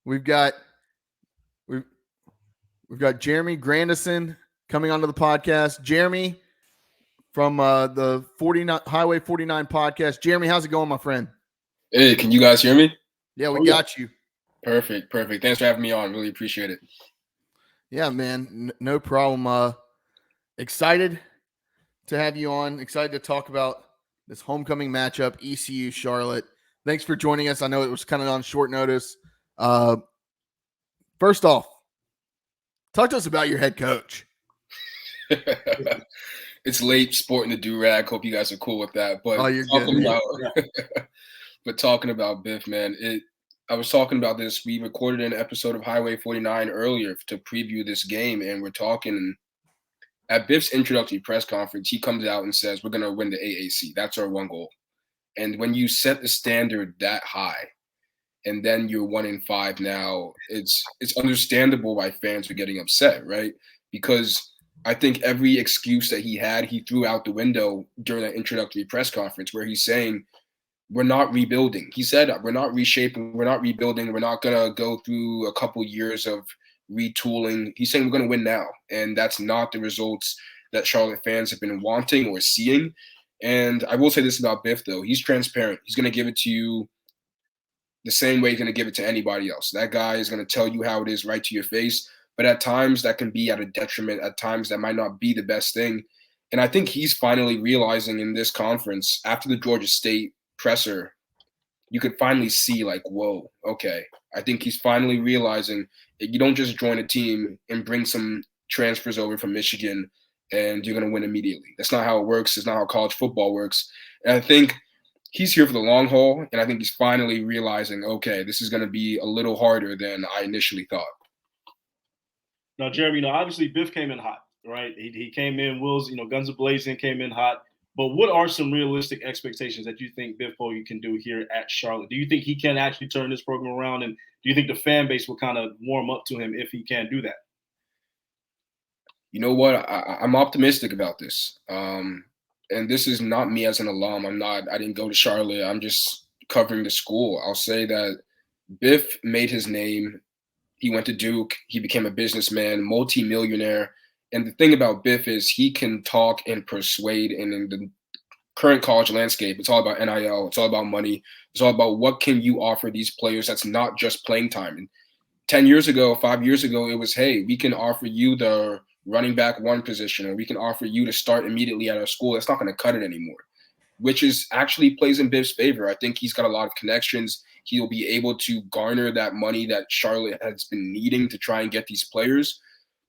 We've got we've we've got Jeremy Grandison coming onto the podcast. Jeremy from the 49 Highway 49 podcast. Jeremy, how's it going, my friend? Hey, can you guys hear me? Yeah, we got you. Perfect. Thanks for having me on. Really appreciate it. Yeah, man, no problem. Excited to have you on. Excited to talk about this homecoming matchup, ECU Charlotte. Thanks for joining us. I know it was kind of on short notice. First off, talk to us about your head coach. It's late, sporting the do-rag. Hope you guys are cool with that. But talking about Biff, man, I was talking about this. We recorded an episode of Highway 49 earlier to preview this game, and we're talking at Biff's introductory press conference. He comes out and says, we're going to win the AAC. That's our one goal. And when you set the standard that high, and then you're 1-5 now, it's understandable why fans are getting upset, right? Because I think every excuse that he had, he threw out the window during that introductory press conference where he's saying, we're not rebuilding. He said, we're not reshaping, we're not rebuilding, we're not going to go through a couple years of retooling. He's saying we're going to win now. And that's not the results that Charlotte fans have been wanting or seeing. And I will say this about Biff, though. He's transparent. He's going to give it to you the same way he's going to give it to anybody else. That guy is going to tell you how it is right to your face. But at times that can be at a detriment. At times that might not be the best thing. And I think he's finally realizing in this conference, after the Georgia State presser, you could finally see like, whoa, okay. I think he's finally realizing that you don't just join a team and bring some transfers over from Michigan and you're going to win immediately. That's not how it works. It's not how college football works. And I think he's here for the long haul, and I think he's finally realizing, okay, this is going to be a little harder than I initially thought. Now, Jeremy, obviously Biff came in hot, right? He came in, guns a-blazing, came in hot. But what are some realistic expectations that you think Biff Foley can do here at Charlotte? Do you think he can actually turn this program around? And do you think the fan base will kind of warm up to him if he can do that? You know what? I'm optimistic about this. And this is not me as an alum. I didn't go to Charlotte. I'm just covering the school. I'll say that Biff made his name. He went to Duke. He became a businessman, multimillionaire. And the thing about Biff is he can talk and persuade. And in the current college landscape, it's all about NIL. It's all about money. It's all about what can you offer these players that's not just playing time. And 10 years ago, 5 years ago, it was, hey, we can offer you the running back one position, or we can offer you to start immediately at our school. That's not going to cut it anymore, which is actually plays in Biff's favor. I think he's got a lot of connections. He'll be able to garner that money that Charlotte has been needing to try and get these players.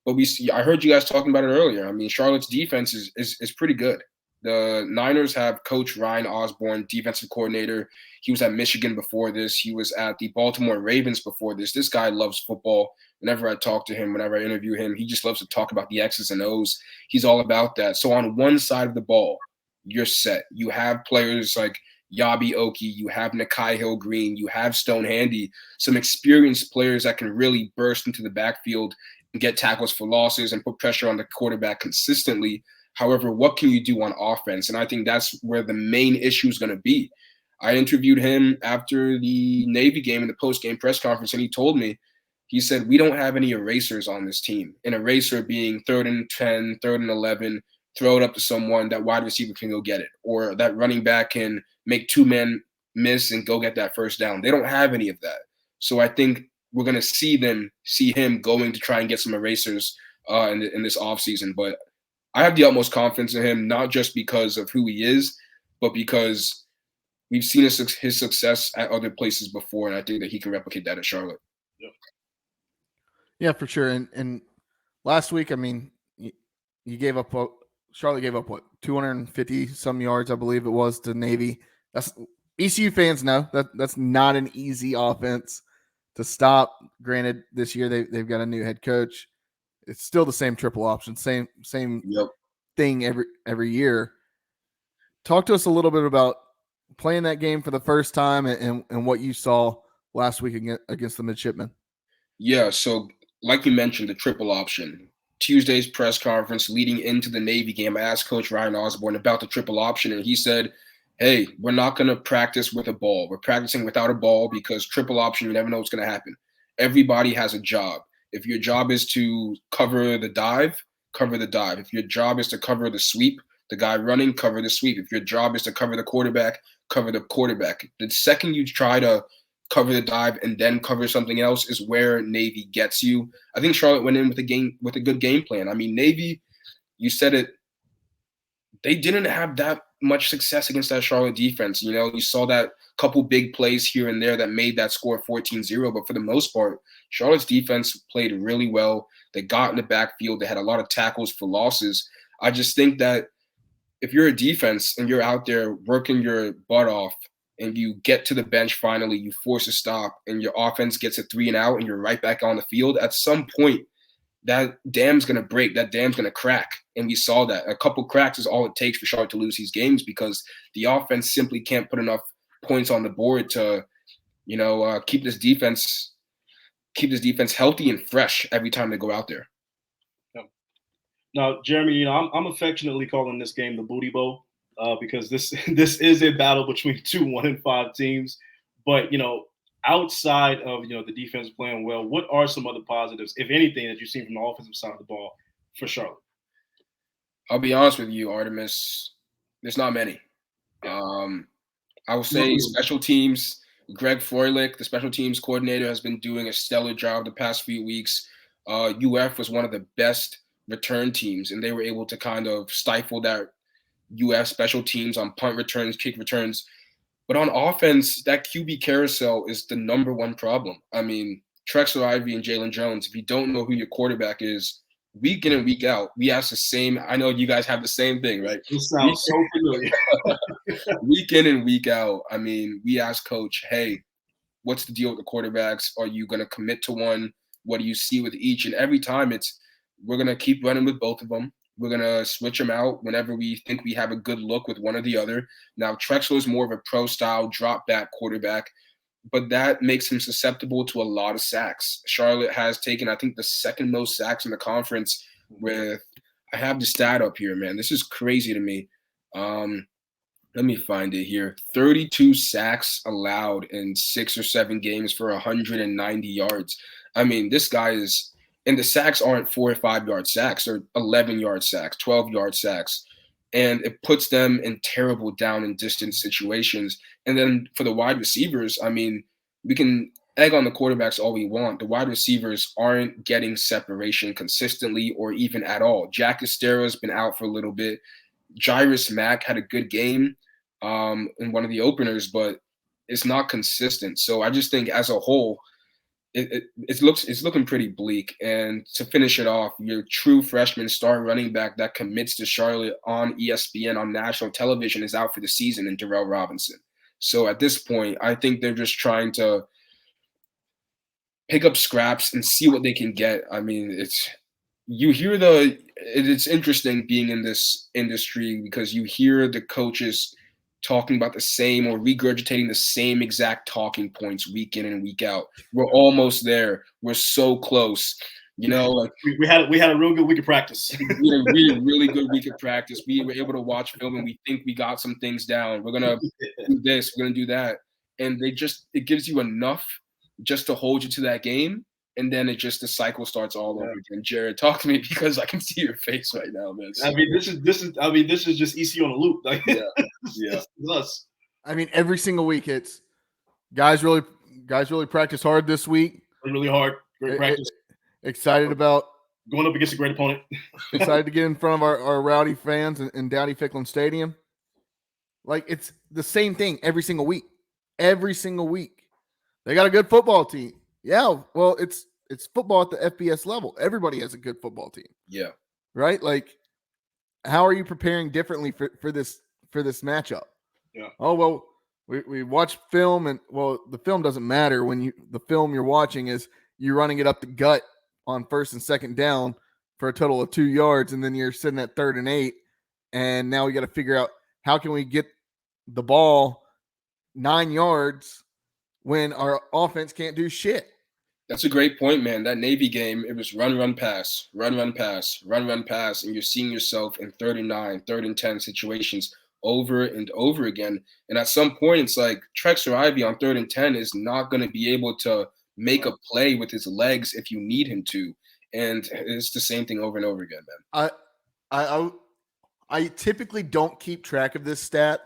But I heard you guys talking about it earlier. I mean, Charlotte's defense is pretty good. The Niners have Coach Ryan Osborne, defensive coordinator. He was at Michigan before this. He was at the Baltimore Ravens before this. This guy loves football. Whenever I talk to him, whenever I interview him, he just loves to talk about the X's and O's. He's all about that. So on one side of the ball, you're set. You have players like Yabi Oki, you have Nakai Hill-Green, you have Stone Handy, some experienced players that can really burst into the backfield and get tackles for losses and put pressure on the quarterback consistently. However, what can you do on offense? And I think that's where the main issue is going to be. I interviewed him after the Navy game in the post-game press conference, and he told me, he said, we don't have any erasers on this team. An eraser being 3rd and 10, 3rd and 11, throw it up to someone, that wide receiver can go get it, or that running back can make two men miss and go get that first down. They don't have any of that. So I think we're going to see him going to try and get some erasers in this offseason. But I have the utmost confidence in him, not just because of who he is, but because we've seen his success at other places before, and I think that he can replicate that at Charlotte. Yeah, for sure. And last week, I mean, you gave up Charlotte gave up 250 some yards, I believe it was, to Navy. That's ECU fans know that's not an easy offense to stop. Granted, this year they've got a new head coach. It's still the same triple option, same thing every year. Talk to us a little bit about playing that game for the first time and what you saw last week against the Midshipmen. Yeah, so like you mentioned, the triple option. Tuesday's press conference leading into the Navy game, I asked Coach Ryan Osborne about the triple option, and he said, hey, we're not going to practice with a ball. We're practicing without a ball because triple option, you never know what's going to happen. Everybody has a job. If your job is to cover the dive, cover the dive. If your job is to cover the sweep, the guy running, cover the sweep. If your job is to cover the quarterback, cover the quarterback. The second you try to cover the dive and then cover something else is where Navy gets you. I think Charlotte went in with a good game plan. I mean, Navy, you said it, they didn't have that much success against that Charlotte defense. You know, you saw that couple big plays here and there that made that score 14-0, but for the most part, Charlotte's defense played really well. They got in the backfield. They had a lot of tackles for losses. I just think that if you're a defense and you're out there working your butt off and you get to the bench finally, you force a stop, and your offense gets a 3 and out and you're right back on the field, at some point, that dam's going to break. That dam's going to crack. And we saw that. A couple cracks is all it takes for Charlotte to lose these games because the offense simply can't put enough points on the board to, keep this defense healthy and fresh every time they go out there. Now, Jeremy, I'm affectionately calling this game the Booty Bowl because this is a battle between two 1-5 teams. But outside of the defense playing well, what are some other positives, if anything, that you've seen from the offensive side of the ball for Charlotte? I'll be honest with you, Artemis. There's not many. I will say special teams. Greg Froelich, the special teams coordinator, has been doing a stellar job the past few weeks. UF was one of the best return teams, and they were able to kind of stifle that UF special teams on punt returns, kick returns. But on offense, that QB carousel is the number one problem. I mean, Trexler Ivy and Jalen Jones, if you don't know who your quarterback is, week in and week out, we ask the same. I know you guys have the same thing, right? It sounds so familiar. Week in and week out, I mean, we ask coach, hey, what's the deal with the quarterbacks? Are you going to commit to one? What do you see with each? And every time we're going to keep running with both of them. We're going to switch them out whenever we think we have a good look with one or the other. Now, Trexler is more of a pro-style drop-back quarterback, but that makes him susceptible to a lot of sacks. Charlotte has taken, I think, the second most sacks in the conference with – I have the stat up here, man. This is crazy to me. Let me find it here. 32 sacks allowed in 6 or 7 games for 190 yards. I mean, this guy is – and the sacks aren't 4 or 5 yard sacks. They're 11-yard sacks, 12-yard sacks. And it puts them in terrible down and distance situations. And then for the wide receivers, I mean, we can egg on the quarterbacks all we want. The wide receivers aren't getting separation consistently or even at all. Jack Estera's been out for a little bit. Jairus Mack had a good game in one of the openers, but it's not consistent. So I just think as a whole, it's looking pretty bleak. And to finish it off, your true freshman star running back that commits to Charlotte on ESPN on national television is out for the season in Darrell Robinson. So at this point, I think they're just trying to pick up scraps and see what they can get. I mean, it's interesting being in this industry because you hear the coaches talking about the same or regurgitating the same exact talking points week in and week out. We're almost there. We're so close. Like we had a real good week of practice. We had a really good week of practice. We were able to watch film and we think we got some things down. We're gonna do this, we're gonna do that. And it gives you enough just to hold you to that game. And then the cycle starts all over again. Jared, talk to me because I can see your face right now, man. I mean, this is just EC on a loop. Like, yeah. Us. I mean, every single week it's guys really practice hard this week. Really hard. Great practice. Excited about going up against a great opponent. Excited to get in front of our rowdy fans in Dowdy Ficklin Stadium. Like, it's the same thing every single week. Every single week. They got a good football team. Yeah, well, it's football at the FBS level. Everybody has a good football team. Yeah. Right? Like, how are you preparing differently for this matchup? Yeah. Oh, well, we watch film, and the film doesn't matter when the film you're watching is you running it up the gut on 1st and 2nd down for a total of 2 yards, and then you're sitting at 3rd and 8, and now we got to figure out how can we get the ball 9 yards when our offense can't do shit. That's a great point, man. That Navy game, it was run, pass, run, pass, run, pass, and you're seeing yourself in 3rd and 9, 3rd and 10 situations over and over again. And at some point, it's like Trexler Ivy on 3rd and 10 is not going to be able to make a play with his legs if you need him to. And it's the same thing over and over again, man. I typically don't keep track of this stat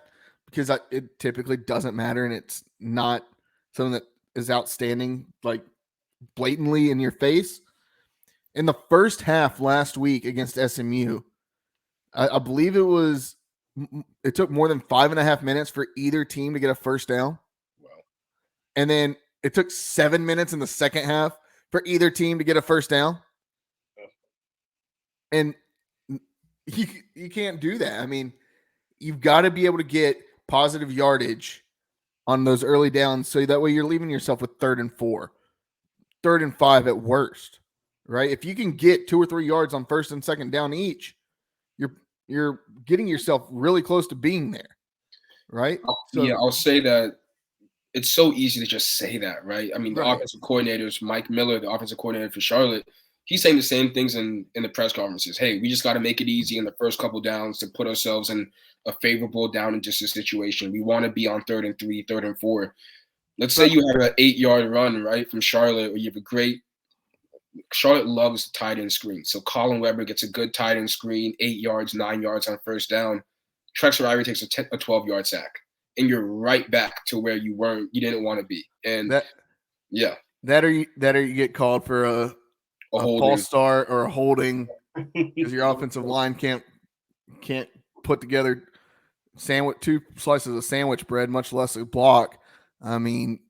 because it typically doesn't matter, and it's not something that is outstanding, like blatantly in your face. In the first half last week against SMU, I believe it took more than 5.5 minutes for either team to get a first down. Wow. And then it took 7 minutes in the second half for either team to get a first down. And you can't do that. I mean, you've got to be able to get positive yardage on those early downs, so that way you're leaving yourself with 3rd and 4, 3rd and 5 at worst, right? If you can get 2 or 3 yards on 1st and 2nd down each, you're getting yourself really close to being there, right? So, yeah, I'll say that it's so easy to just say that, right? I mean, the offensive coordinators, Mike Miller, the offensive coordinator for Charlotte, he's saying the same things in the press conferences. Hey, we just got to make it easy in the first couple downs to put ourselves in a favorable down and distance situation. We want to be on 3rd and 3, 3rd and 4. Let's say you have an 8-yard run, right, from Charlotte, or you have a great – Charlotte loves tight end screen. So Colin Weber gets a good tight end screen, 8 yards, 9 yards on 1st down. Trexler Ivory takes a 12-yard sack. And you're right back to where you didn't want to be. And that or you get called for a false start or a holding because your offensive line can't put together sandwich 2 slices of sandwich bread, much less a block. I mean,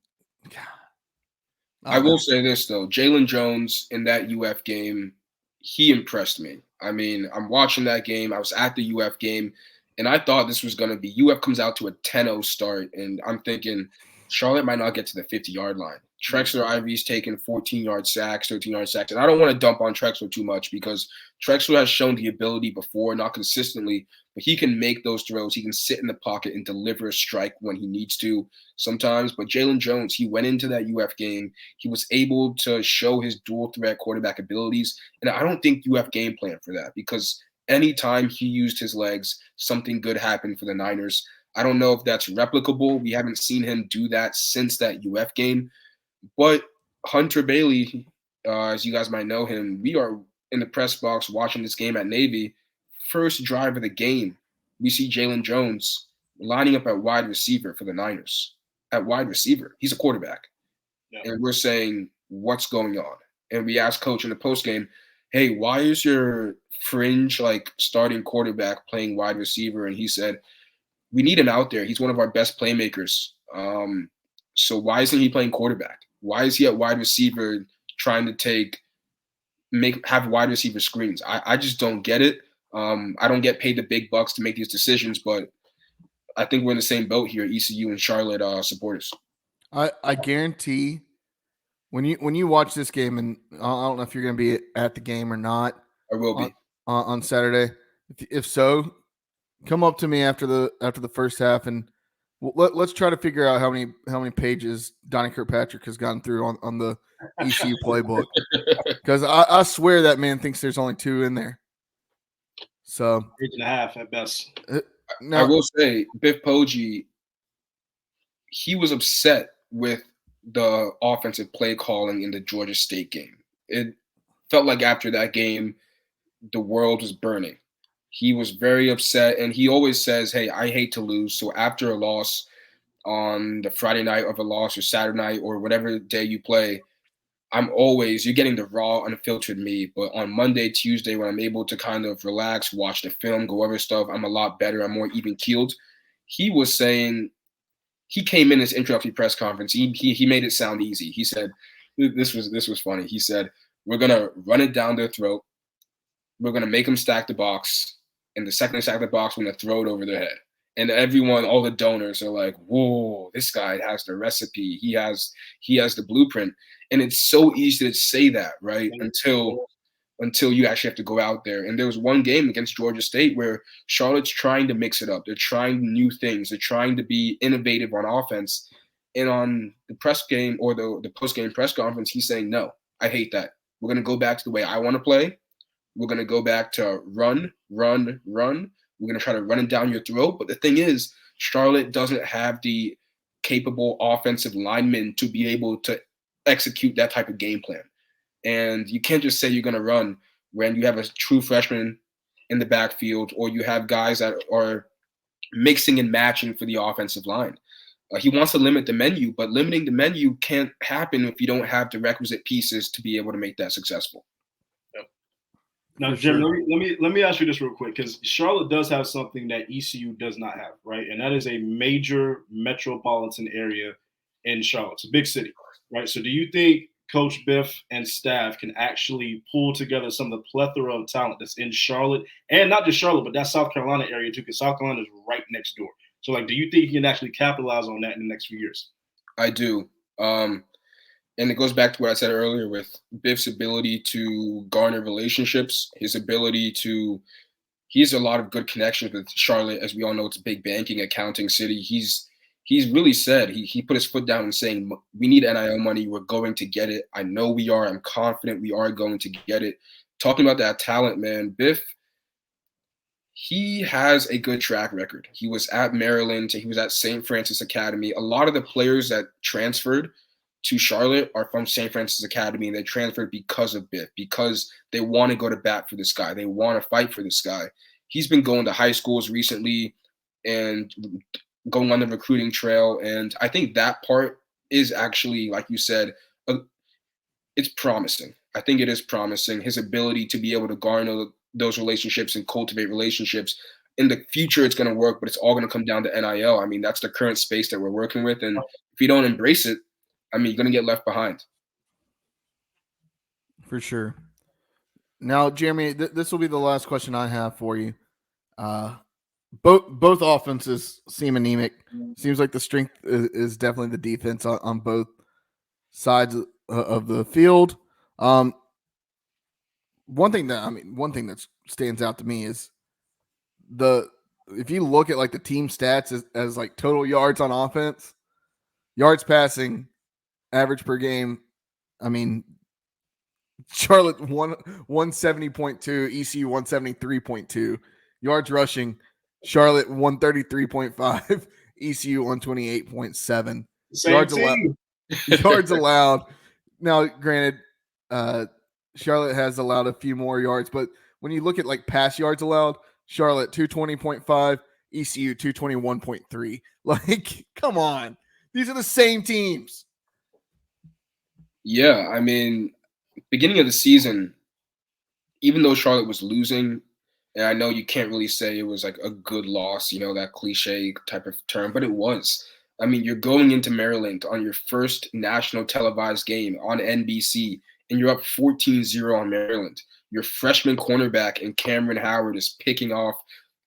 I will say this though, Jalen Jones in that UF game, he impressed me. I mean, I'm watching that game. I was at the UF game. And I thought this was going to be UF comes out to a 10-0 start, and I'm thinking Charlotte might not get to the 50-yard line. Trexler Ivy's taken 14-yard sacks, 13-yard sacks. And I don't want to dump on Trexler too much because Trexler has shown the ability before, not consistently, but he can make those throws. He can sit in the pocket and deliver a strike when he needs to sometimes. But Jalen Jones, he went into that UF game. He was able to show his dual threat quarterback abilities. And I don't think UF game plan for that because anytime he used his legs, something good happened for the Niners. I don't know if that's replicable. We haven't seen him do that since that UF game. But Hunter Bailey, as you guys might know him, we are in the press box watching this game at Navy. First drive of the game, we see Jalen Jones lining up at wide receiver for the Niners. At wide receiver. He's a quarterback. Yeah. And we're saying, what's going on? And we asked Coach in the postgame, hey, why is your fringe starting quarterback playing wide receiver? And he said, we need him out there. He's one of our best playmakers. So why isn't he playing quarterback? Why is he at wide receiver trying to have wide receiver screens? I just don't get it. I don't get paid the big bucks to make these decisions, but I think we're in the same boat here, ECU and Charlotte supporters. I guarantee when you watch this game, and I don't know if you're going to be at the game or not. I will be on Saturday. If so, come up to me after the first half, and let's try to figure out how many pages Donnie Kirkpatrick has gone through on the ECU playbook. Because I swear that man thinks there's only 2 in there. So 8.5 at best. I will say, Biff Poggi, he was upset with the offensive play calling in the Georgia State game. It felt like after that game, the world was burning. He was very upset, and he always says, hey, I hate to lose. So after a loss on the Friday night of a loss or Saturday night or whatever day you play, you're getting the raw, unfiltered me. But on Monday, Tuesday, when I'm able to kind of relax, watch the film, go over stuff, I'm a lot better. I'm more even-keeled. He was saying, he came in his introductory press conference. He made it sound easy. He said, this was funny. He said, we're going to run it down their throat. We're going to make them stack the box. And the second they stack the box, we're going to throw it over their head. And everyone, all the donors are like, whoa, this guy has the recipe. He has the blueprint. And it's so easy to say that, right? Until you actually have to go out there. And there was one game against Georgia State where Charlotte's trying to mix it up. They're trying new things. They're trying to be innovative on offense. And on the press game or the post-game press conference, he's saying, no, I hate that. We're going to go back to the way I want to play. We're going to go back to run. We're going to try to run it down your throat. But the thing is, Charlotte doesn't have the capable offensive linemen to be able to execute that type of game plan. And you can't just say you're going to run when you have a true freshman in the backfield, or you have guys that are mixing and matching for the offensive line. He wants to limit the menu, but limiting the menu can't happen if you don't have the requisite pieces to be able to make that successful. Now, Jim, let me ask you this real quick, because Charlotte does have something that ECU does not have, right? And that is a major metropolitan area in Charlotte. It's a big city, right? So do you think Coach Biff and staff can actually pull together some of the plethora of talent that's in Charlotte, and not just Charlotte, but that South Carolina area too, because South Carolina is right next door. So, like, do you think he can actually capitalize on that in the next few years? I do. And it goes back to what I said earlier with Biff's ability to garner relationships, he has a lot of good connections with Charlotte. As we all know, it's a big banking, accounting city. He's really said, he put his foot down and saying, we need NIL money. We're going to get it. I know we are. I'm confident we are going to get it. Talking about that talent, man, Biff, he has a good track record. He was at Maryland. He was at St. Francis Academy. A lot of the players that transferred to Charlotte are from St. Francis Academy, and they transferred because of Biff, because they want to go to bat for this guy. They want to fight for this guy. He's been going to high schools recently and going on the recruiting trail, and I think that part is actually, like you said, it's promising. I think it is promising, his ability to be able to garner those relationships and cultivate relationships. In the future, it's going to work, but it's all going to come down to NIL. I mean, that's the current space that we're working with, and if you don't embrace it, I mean, you're going to get left behind. For sure. Now, Jeremy, this will be the last question I have for you. Both offenses seem anemic. Seems like the strength is definitely the defense on both sides of the field. One thing that stands out to me is if you look at like the team stats as like total yards on offense, yards passing, average per game, I mean, Charlotte 170.2, ECU 173.2, yards rushing, Charlotte 133.5, ECU 128.7. Yards allowed. Now, granted, Charlotte has allowed a few more yards, but when you look at like pass yards allowed, Charlotte 220.5, ECU 221.3. Like, come on. These are the same teams. Yeah, I mean, beginning of the season, even though Charlotte was losing, and I know you can't really say it was like a good loss, that cliche type of term, but it was. I mean, you're going into Maryland on your first national televised game on NBC, and you're up 14-0 on Maryland. Your freshman cornerback and Cameron Howard is picking off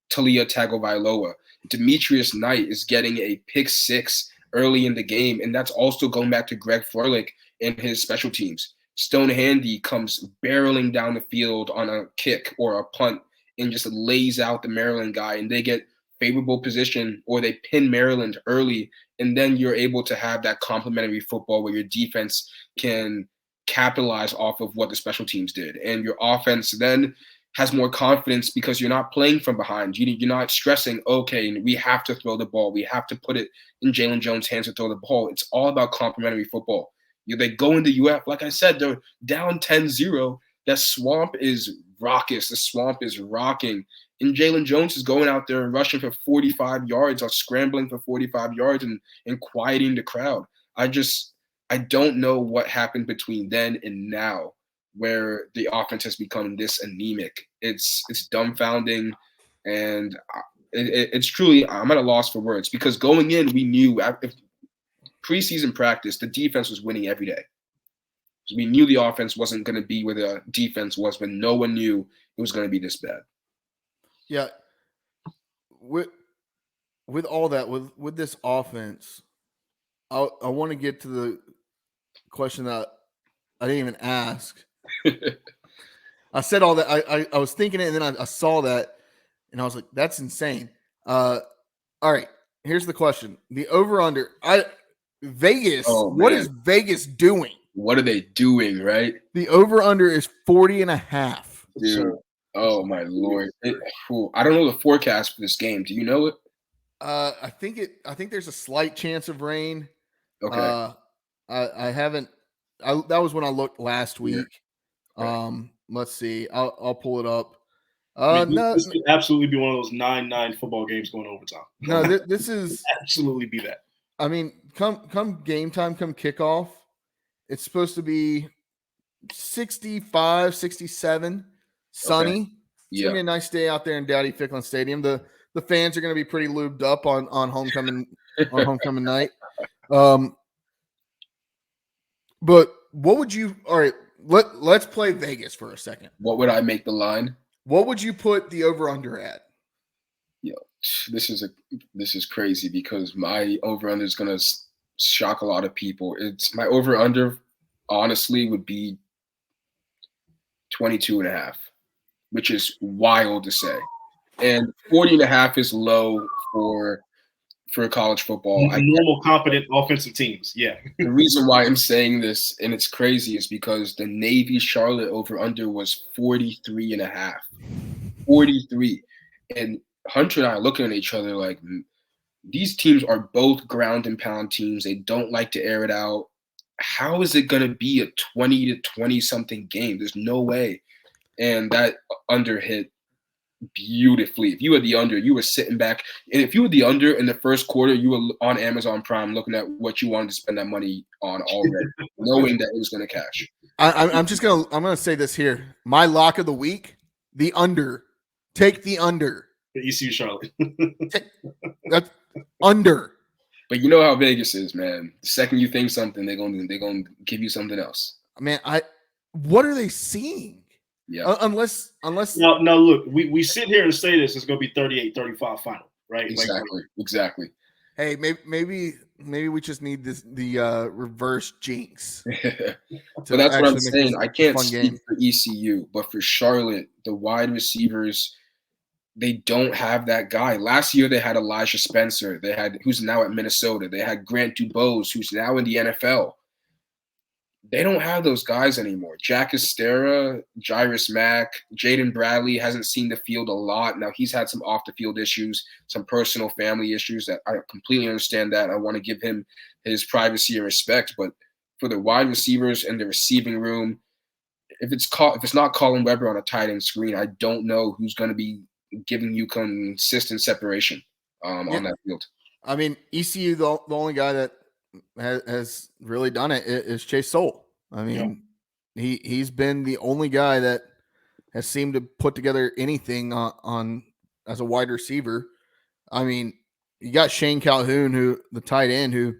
Talia Tagovailoa. Demetrius Knight is getting a pick six early in the game, and that's also going back to Greg Froelich and his special teams. Stone Handy comes barreling down the field on a kick or a punt and just lays out the Maryland guy, and they get favorable position, or they pin Maryland early, and then you're able to have that complementary football where your defense can capitalize off of what the special teams did, and your offense then has more confidence because you're not playing from behind. You're not stressing, okay, we have to throw the ball. We have to put it in Jalen Jones' hands to throw the ball. It's all about complementary football. They go into UF, like I said, they're down 10-0. That swamp is raucous. The swamp is rocking. And Jalen Jones is going out there and rushing for 45 yards or scrambling for 45 yards and quieting the crowd. I don't know what happened between then and now where the offense has become this anemic. It's dumbfounding, and it's truly, I'm at a loss for words, because going in, we knew if preseason practice, the defense was winning every day. So we knew the offense wasn't going to be where the defense was, but no one knew it was going to be this bad. Yeah. With all that, with this offense, I want to get to the question that I didn't even ask. I said all that. I was thinking it, and then I saw that, and I was like, that's insane. All right, here's the question. The over-under. Vegas. What is Vegas doing? What are they doing, right? The over-under is 40.5. Dude, oh my Lord. I don't know the forecast for this game. Do you know it? I think there's a slight chance of rain. Okay. I haven't that was when I looked last week. Right. Let's see. I'll pull it up. This could absolutely be one of those 9-9 football games going overtime. No, this is absolutely be that. I mean, come game time, come kickoff, it's supposed to be 65, 67, sunny. Okay. It's gonna be a nice day out there in Dowdy Ficklin Stadium. The fans are gonna be pretty lubed up on homecoming night. But what would you? All right, let's play Vegas for a second. What would I make the line? What would you put the over under at? Yo, this is crazy because my over under is gonna shock a lot of people. It's my over under, honestly, would be 22.5, which is wild to say, and 40.5 is low for college football. Normal, competent offensive teams. Yeah. The reason why I'm saying this, and it's crazy, is because the Navy Charlotte over under was 43.5. 43. And Hunter and I are looking at each other like, these teams are both ground and pound teams. They don't like to air it out. How is it going to be a 20 to 20 something game? There's no way. And that under hit beautifully. If you had the under, you were sitting back, and if you were the under in the first quarter, you were on Amazon Prime looking at what you wanted to spend that money on already, knowing that it was going to cash. I'm gonna say this here. My lock of the week: the under. Take the under. The ECU Charlotte. That's under. But you know how Vegas is, man. The second you think something, they're gonna give you something else. Man, what are they seeing? Yeah. Unless now look, we sit here and say this is going to be 38-35 final, right? Exactly. Hey, maybe we just need the reverse jinx. But that's what I'm saying. I can't speak for ECU, but for Charlotte, the wide receivers, they don't have that guy. Last year they had Elijah Spencer. They had who's now at Minnesota. They had Grant Dubose, who's now in the NFL. They don't have those guys anymore. Jack Estera, Jairus Mack, Jaden Bradley hasn't seen the field a lot. Now, he's had some off-the-field issues, some personal family issues that I completely understand that. I want to give him his privacy and respect. But for the wide receivers and the receiving room, if it's not Colin Weber on a tight end screen, I don't know who's going to be giving you consistent separation on that field. I mean, ECU, the only guy that has really done it is Chase Soule. I mean, he's been the only guy that has seemed to put together anything on as a wide receiver. I mean, you got Shane Calhoun, who the tight end, who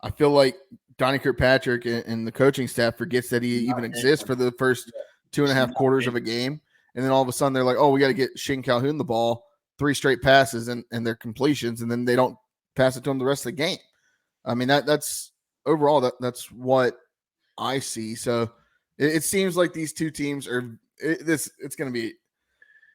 I feel like Donnie Kirkpatrick and the coaching staff forgets that he even exists for the first 2.5 quarters of a game. And then all of a sudden they're like, oh, we got to get Shane Calhoun the ball, 3 straight passes and their completions. And then they don't pass it to him the rest of the game. I mean, that's overall, that's what I see. So it seems like these two teams are it's going to be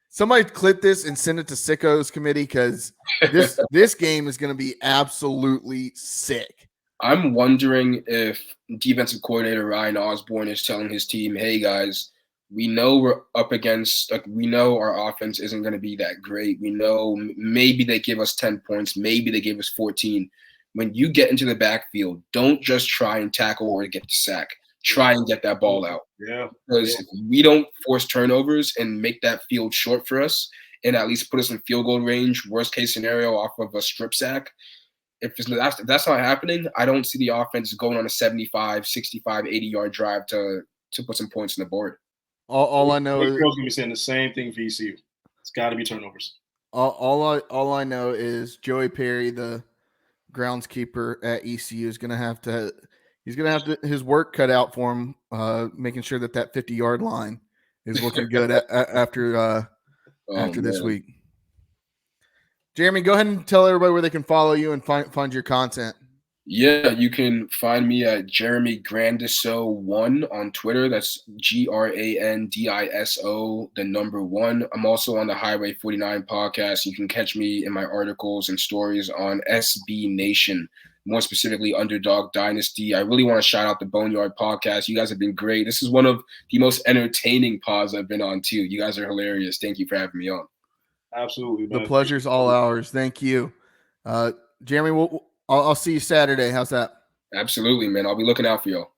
somebody clip this and send it to Sickos committee because this game is going to be absolutely sick. I'm wondering if defensive coordinator Ryan Osborne is telling his team, hey, guys, we know we're up against we know our offense isn't going to be that great. We know maybe they give us 10 points. Maybe they give us 14. When you get into the backfield, don't just try and tackle or get the sack. Try and get that ball out. Yeah. Because if we don't force turnovers and make that field short for us and at least put us in field goal range, worst case scenario off of a strip sack, if that's not happening, I don't see the offense going on a 75, 65, 80-yard drive to put some points on the board. All I know is going to be saying the same thing for ECU. It's got to be turnovers. All I know is Joey Perry, the groundskeeper at ECU, is going to have to his work cut out for him, making sure that 50-yard line is looking good after this week. Jeremy, go ahead and tell everybody where they can follow you and find your content. Yeah, you can find me at Jeremy Grandiso1 on Twitter. That's GRANDISO, the number 1. I'm also on the Highway 49 podcast. You can catch me in my articles and stories on SB Nation, more specifically Underdog Dynasty. I really want to shout out the Boneyard podcast. You guys have been great. This is one of the most entertaining pods I've been on, too. You guys are hilarious. Thank you for having me on. Absolutely, man. The pleasure's all ours. Thank you. Jeremy, I'll see you Saturday. How's that? Absolutely, man. I'll be looking out for y'all.